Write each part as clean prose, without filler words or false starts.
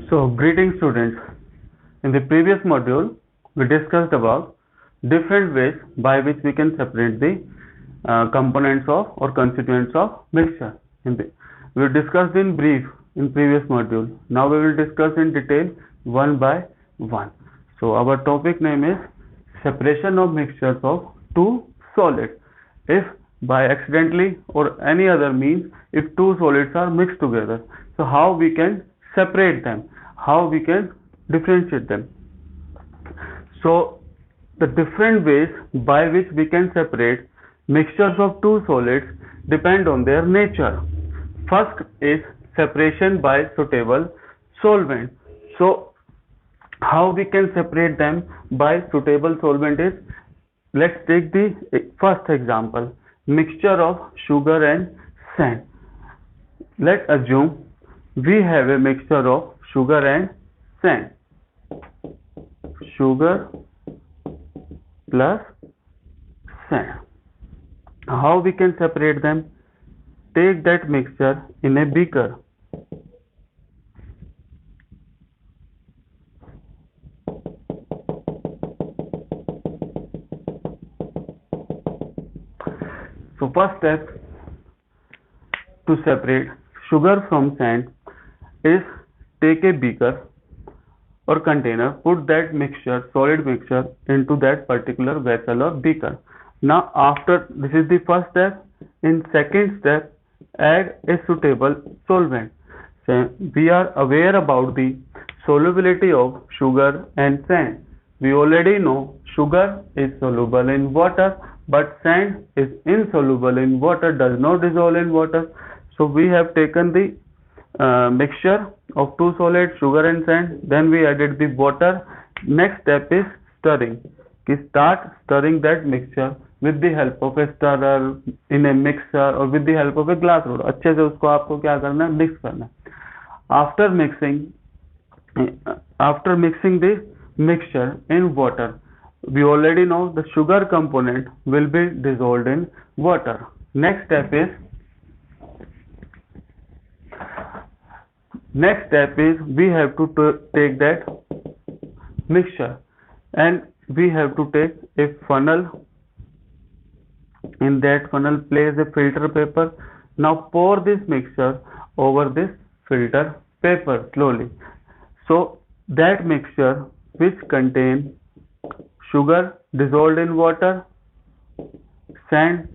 So, greetings students. In the previous module, we discussed about different ways by which we can separate the components of or constituents of mixture. We discussed in brief in previous module. Now we will discuss in detail one by one. So, our topic name is separation of mixtures of two solids. If by accidentally or any other means, if two solids are mixed together, so how we can separate them, how we can differentiate them. So the different ways by which we can separate mixtures of two solids depend on their nature. First is separation by suitable solvent. So how we can separate them by suitable solvent is, let's take the first example, mixture of sugar and sand. Let's assume we have a mixture of sugar and sand. Sugar plus sand. How we can separate them? Take that mixture in a beaker. So first step to separate sugar from sand is take a beaker or container, put that mixture, solid mixture, into that particular vessel or beaker. Now after this is the first step. In second step, add a suitable solvent. So we are aware about the solubility of sugar and sand. We already know sugar is soluble in water, but sand is insoluble in water, does not dissolve in water. So we have taken the mixture of two solids, sugar and sand, then we added the water. Next step is stirring. Start stirring that mixture with the help of a stirrer, in a mixer, or with the help of a glass rod. अच्छे से उसको आपको क्या करना है, mix करना है. After mixing the mixture in water, we already know the sugar component will be dissolved in water. Next step is we have to take that mixture and we have to take a funnel. In that funnel, place a filter paper. Now pour this mixture over this filter paper slowly. So that mixture which contains sugar dissolved in water, sand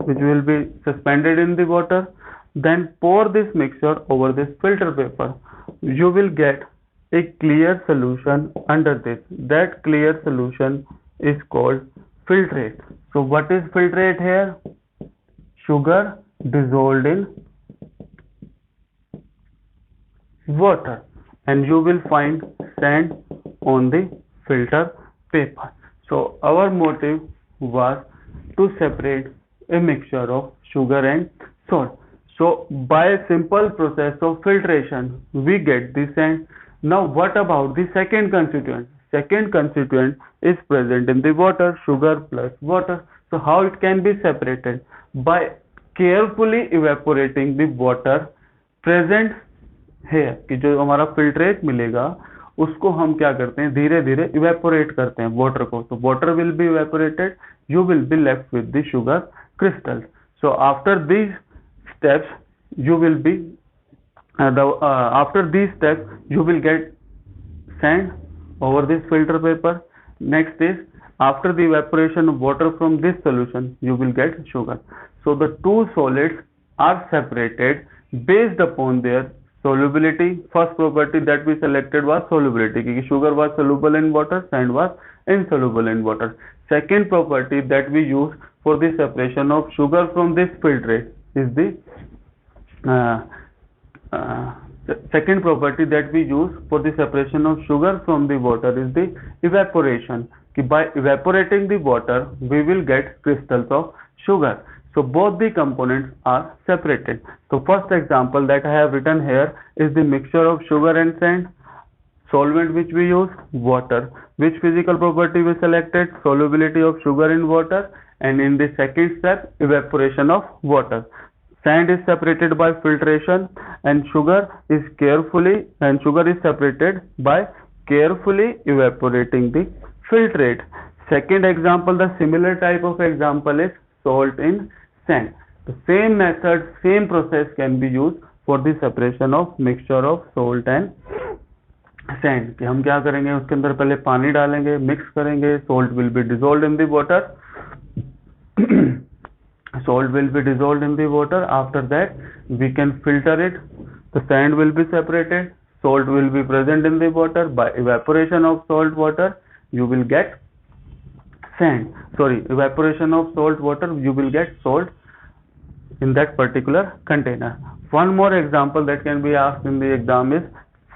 which will be suspended in the water, then pour this mixture over this filter paper. You will get a clear solution under this. That clear solution is called filtrate. So what is filtrate here? Sugar dissolved in water, and you will find sand on the filter paper. So our motive was to separate a mixture of sugar and salt. So by a simple process of filtration, we get the sand. Now what about the second constituent? Second constituent is present in the water, sugar plus water. So how it can be separated? By carefully evaporating the water present here. कि जो हमारा filtrate मिलेगा उसको हम क्या करते हैं, धीरे धीरे evaporate करते हैं water को. So water will be evaporated, you will be left with the sugar crystals. So after these steps you will be after these steps you will get sand over this filter paper. Next is, after the evaporation of water from this solution, you will get sugar. So the two solids are separated based upon their solubility. First property that we selected was solubility, because sugar was soluble in water, sand was insoluble in water. Second property that we use for the separation of sugar from this filtrate is the second property that we use for the separation of sugar from the water is the evaporation. By evaporating the water, we will get crystals of sugar. So both the components are separated. So first example that I have written here is the mixture of sugar and sand. Solvent which we use, water. Which physical property we selected? Solubility of sugar in water. And in the second step, evaporation of water. Sand is separated by filtration, and sugar is separated by carefully evaporating the filtrate. Second example, the similar type of example is salt in sand. The same method, same process can be used for the separation of mixture of salt and sand. कि हम क्या करेंगे, उसके अंदर पहले पानी डालेंगे, mix करेंगे, salt will be dissolved in the water. Salt will be dissolved in the water. After that, we can filter it. The sand will be separated. Salt will be present in the water. By evaporation of salt water, you will get sand. Sorry, evaporation of salt water, you will get salt in that particular container. One more example that can be asked in the exam is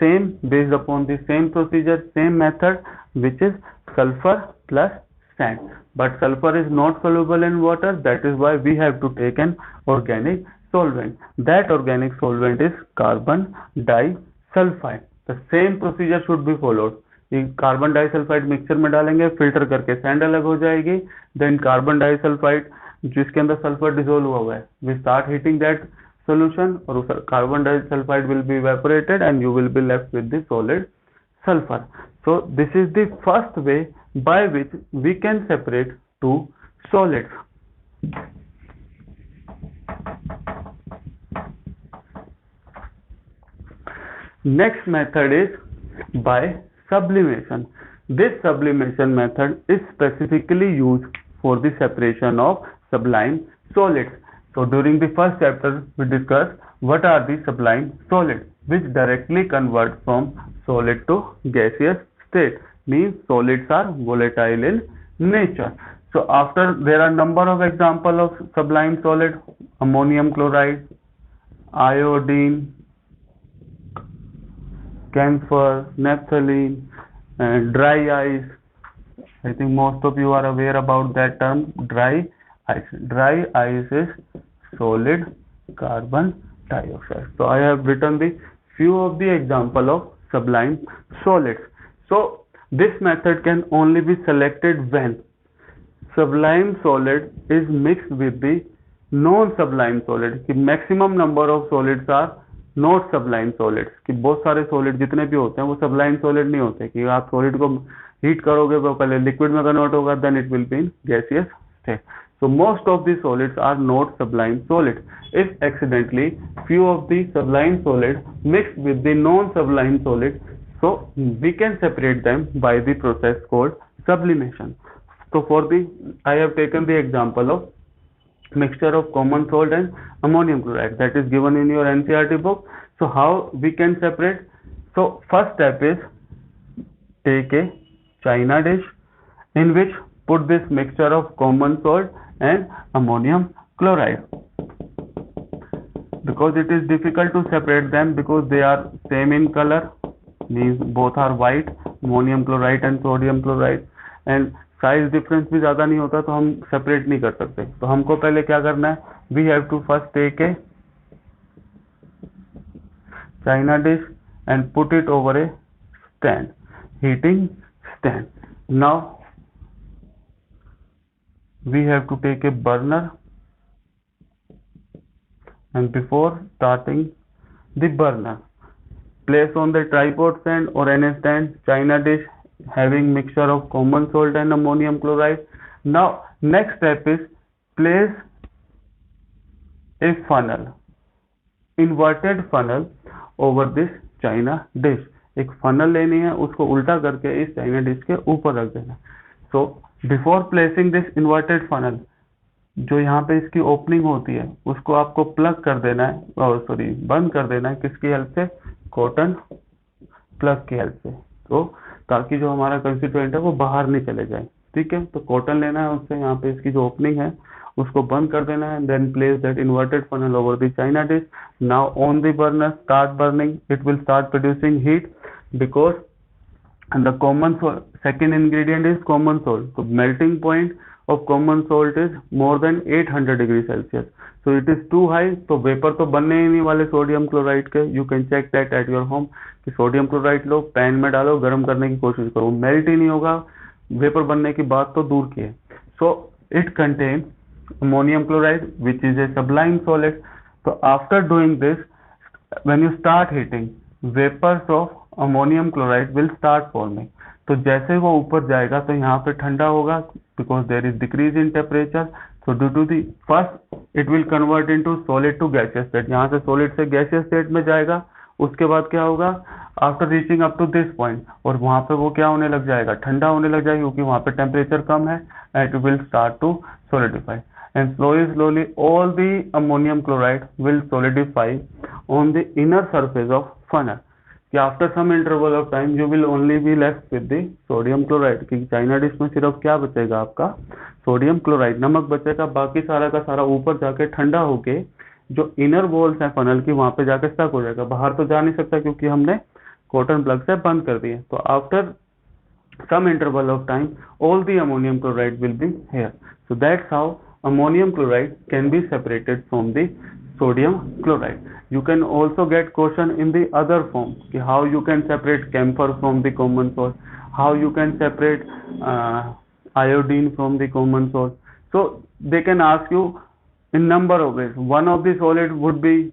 same, based upon the same procedure, same method, which is sulfur plus sand. But sulfur is not soluble in water. That is why we have to take an organic solvent. That organic solvent is carbon disulfide. The same procedure should be followed. Carbon disulphide mixture में डालेंगे, filter करके sand अलग हो जाएगी. Then carbon disulphide जिसके अंदर sulphur dissolve हुआ है, we start heating that solution, or carbon disulfide will be evaporated and you will be left with the solid sulfur. So this is the first way by which we can separate two solids. Next method is by sublimation. This sublimation method is specifically used for the separation of sublime solids. So during the first chapter we discussed what are the sublime solids, which directly convert from solid to gaseous state, means solids are volatile in nature. So after, there are number of example of sublime solid: ammonium chloride, iodine, camphor, naphthalene, and dry ice. I think most of you are aware about that term, dry ice. Dry ice is solid carbon dioxide. So I have written the few of the example of sublime solids. So this method can only be selected when sublime solid is mixed with the non-sublime solid. कि maximum number of solids are not sublime solids. कि बहुत सारे solid जितने भी होते हैं वो sublime solid नहीं होते. कि आप solid को heat करोगे वो पहले liquid में convert होगा, then it will be in gaseous state. So most of the solids are not sublime solids. If accidentally few of the sublime solids mixed with the non-sublime solid, so we can separate them by the process called sublimation. So for the, I have taken the example of mixture of common salt and ammonium chloride that is given in your NCERT book. So how we can separate? So first step is take a china dish in which put this mixture of common salt and ammonium chloride. Because it is difficult to separate them because they are same in color, means both are white, ammonium chloride and sodium chloride, and size difference भी ज़्यादा नहीं होता तो हम separate नहीं कर सकते. तो हमको पहले क्या करना है, we have to first take a china dish and put it over a stand, heating stand. Now we have to take a burner and before starting the burner, place on the tripod stand or any stand china dish having mixture of common salt and ammonium chloride. Now next step is place a funnel, inverted funnel over this china dish. एक funnel लेनी है, उसको उल्टा करके इस china dish के ऊपर रख देना. So before placing this inverted funnel, जो यहाँ पे इसकी ओपनिंग होती है उसको आपको प्लग कर देना है, सॉरी बंद कर देना है. किसकी हेल्प से? कॉटन प्लग की हेल्प से. तो ताकि जो हमारा कंस्टिट्यूएंट है वो बाहर नहीं चले जाए. ठीक है, तो कॉटन लेना है, उससे यहाँ पे इसकी जो ओपनिंग है उसको बंद कर देना है. Then place that inverted funnel over the china dish. Now on the burner, start burning. It will start producing heat because the common second ingredient is common salt. So melting point of common salt is more than 800 degree Celsius. So it is too high. तो vapour तो बनने ही नहीं वाले sodium chloride के. You can check that at your home कि sodium chloride लो, pan में डालो, गर्म करने की कोशिश करो, मेल्ट ही नहीं होगा. वेपर बनने की बात तो दूर की है. So it contain ammonium chloride which is a sublime solid. So after doing this, when you start heating, vapors of ammonium chloride will start forming. तो जैसे वो ऊपर जाएगा तो यहाँ पे ठंडा होगा, because there is decrease in temperature. So due to the first it will convert into solid to gaseous state. यहाँ से solid से gaseous state में जाएगा. उसके बाद क्या होगा, after reaching up to this point, और वहां पे वो क्या होने लग जाएगा, ठंडा होने लग जाएगा, क्योंकि वहां पे टेम्परेचर कम है, and it will start to solidify. And slowly all the ammonium chloride will solidify on the inner surface of funnel. कि after some interval of time you will only be left with the sodium chloride. कि China dish में सिर्फ क्या बचेगा, आपका sodium chloride, नमक बचेगा, बाकी सारा का सारा ऊपर जाके ठंडा होके जो इनर वॉल्स है फनल की, वहां पे जाके स्टक हो जाएगा, बाहर तो जा नहीं सकता क्योंकि हमने कॉटन प्लग से बंद कर दिए. तो after some interval of time all the ammonium chloride will be here. So that's how ammonium chloride can be separated from the sodium chloride. You can also get question in the other form, how you can separate camphor from the common salt, how you can separate iodine from the common salt. So they can ask you in number of ways. One of the solid would be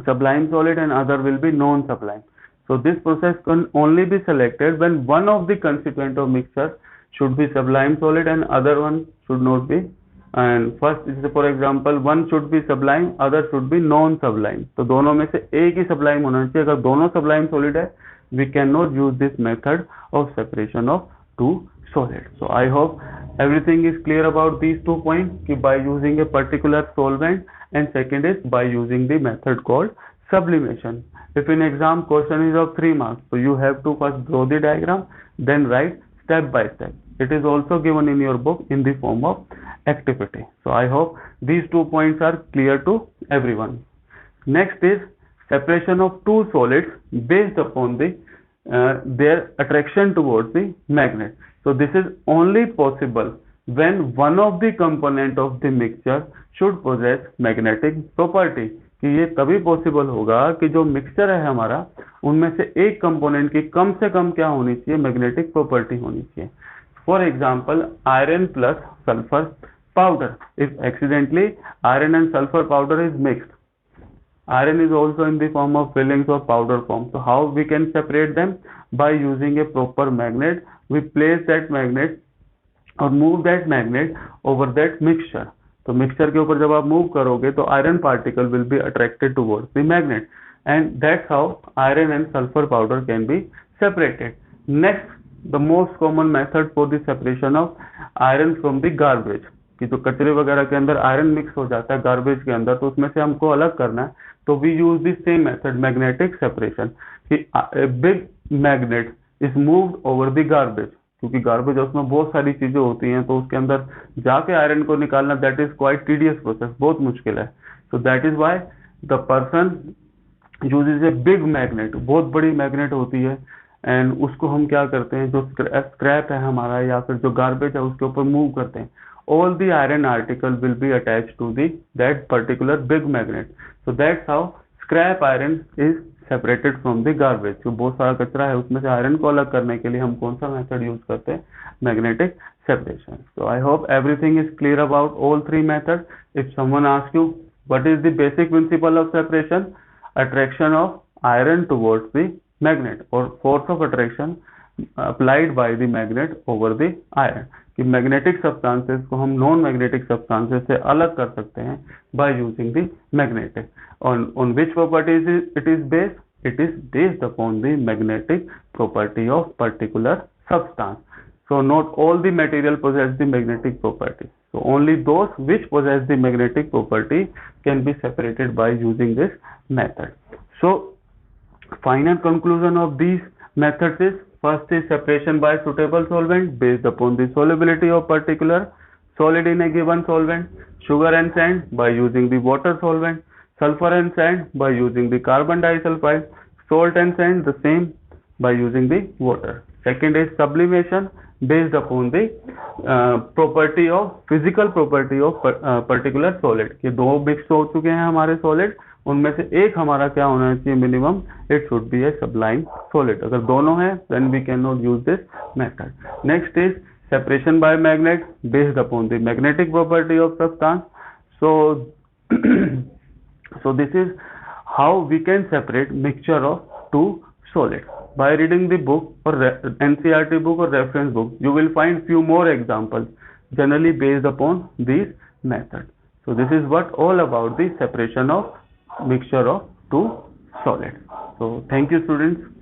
sublime solid and other will be non-sublime. So this process can only be selected when one of the constituent of mixture should be sublime solid and other one should not be. And first, for example, one should be sublime, other should be non-sublime. तो दोनों में से एक ही sublime होना चाहिए. अगर दोनों sublime solid है, we cannot use this method of separation of two solids. So I hope everything is clear about these 2 points. कि by using a particular solvent, and second is by using the method called sublimation. If in exam question is of 3 marks, so you have to first draw the diagram, then write step by step. It is also given in your book in the form of activity. So I hope these 2 points are clear to everyone. Next is separation of two solids based upon the their attraction towards the magnet. So this is only possible when one of the component of the mixture should possess magnetic property. कि ये तभी possible होगा कि जो mixture है हमारा, उनमें से एक कंपोनेंट की कम से कम क्या होनी चाहिए, मैग्नेटिक प्रॉपर्टी होनी चाहिए. For example iron plus sulphur powder. If accidentally iron and sulphur powder is mixed, iron is also in the form of fillings of powder form. So how we can separate them? By using a proper magnet. We place that magnet or move that magnet over that mixture. तो mixture के ऊपर जब आप move करोगे तो iron particle will be attracted towards the magnet, and that's how iron and sulphur powder can be separated. Next, the most common method for the separation of iron from the garbage. कि जो कचरे वगैरह के अंदर iron mix हो जाता है garbage के अंदर, तो उसमें से हमको अलग करना है, तो we use the same method, magnetic separation. कि big magnet is moved over the garbage, क्योंकि गार्बेज उसमें बहुत सारी चीजें होती हैं, तो उसके अंदर जाके आयरन को निकालना that is quite tedious process, बहुत मुश्किल है. So that is why the person usage a big magnet, बहुत बड़ी मैग्नेट होती है, एंड उसको हम क्या करते हैं, जो स्क्रैप है हमारा या फिर जो गार्बेज है उसके ऊपर मूव करते हैं. all the iron article will be attached to the that particular big magnet. So that's how scrap iron is separated from the garbage. जो बहुत सारा कचरा है उसमें से आयरन को अलग करने के लिए हम कौन सा मेथड यूज करते हैं, magnetic separation. So I hope everything is clear about all three methods. If someone asks you what is the basic principle of separation, attraction of iron towards the magnet or force of attraction applied by the magnet over the iron. कि magnetic substances को हम non magnetic substances से अलग कर सकते हैं by using the magnetic. On which properties it is based? It is based upon the magnetic property of particular substance. So not all the material possess the magnetic property. So only those which possess the magnetic property can be separated by using this method. So final conclusion of these methods is, first is separation by suitable solvent based upon the solubility of particular solid in a given solvent. Sugar and sand by using the water solvent. Sulfur and sand by using the carbon disulfide. Salt and sand the same by using the water. Second is sublimation based upon the property of physical property of particular solid. कि दो mix हो चुके हैं हमारे solid, उनमें से एक हमारा क्या होना चाहिए minimum, it should be a sublime solid. अगर दोनों है then we can not use this method. Next is separation by magnet based upon the magnetic property of substance. So So this is how we can separate mixture of two solids. By reading the book or NCERT book or reference book, you will find few more examples generally based upon these methods. So this is what all about the separation of mixture of two solids. So thank you, students.